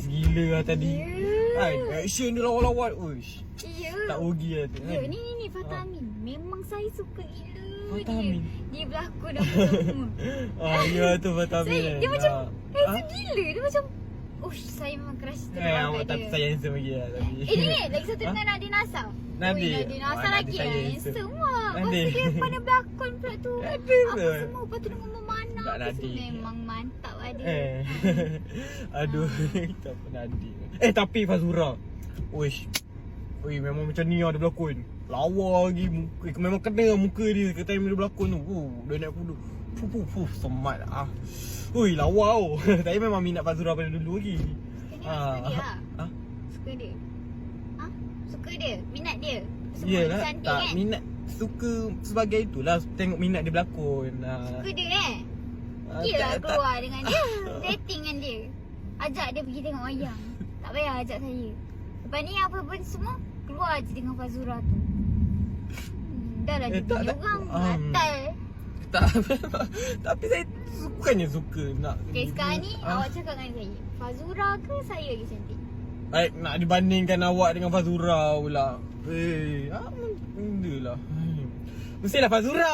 Gila lah tadi. Ya. Action dia lawan-lawan. Uish. Ya. Tak rugi lah tu. Ya, ni Fatah Amin. Memang saya suka gila Fatah dia. Amin? Dia berlakon apa semua. Ya tu Fatah Amin. Dia macam gila. Dia macam saya memang crush terang Awak kat tapi dia. saya handsome lagi lah tapi. Ni lagi satu dengan Nadia Nasa. Nadia? Nadia Nasa Oh, lagi Nadia saya handsome lah. Lepas Nadia. tu dia pandai berlakon pula tu. Nadia Apa tu. semua. Lepas tu dengan memanah. Tak Apa Nadia. semua. Memang mantap lah dia. Aduh, tak pernah Nadia. Tapi Fazura. Uish. Oi, memang macam ni lah dia berlakon. Lawa lagi muka. Memang kena muka dia ke time dia berlakon tu. Dia naik kuda. Semat ah. Ui, lawa tau. Saya memang minat Fazura pada dulu lagi. Suka dia lah. Suka dia. Suka dia. Minat dia. Semua Yelah, dia cantik tak kan. minat. Suka sebagai itulah. Tengok minat dia berlakon. Suka dia Yelah keluar dengan dia. Dating dengan dia. Ajak dia pergi tengok wayang. Tak payah ajak saya. Lepas ni apa pun semua keluar je dengan Fazura tu. Dah lah dia punya orang. Batal. Tapi saya bukannya suka nak. Okay, sekarang ni awak cakap dengan saya, Fazura ke saya lagi cantik? Nak dibandingkan awak dengan Fazura pula. Benda lah. Mestilah Fazura.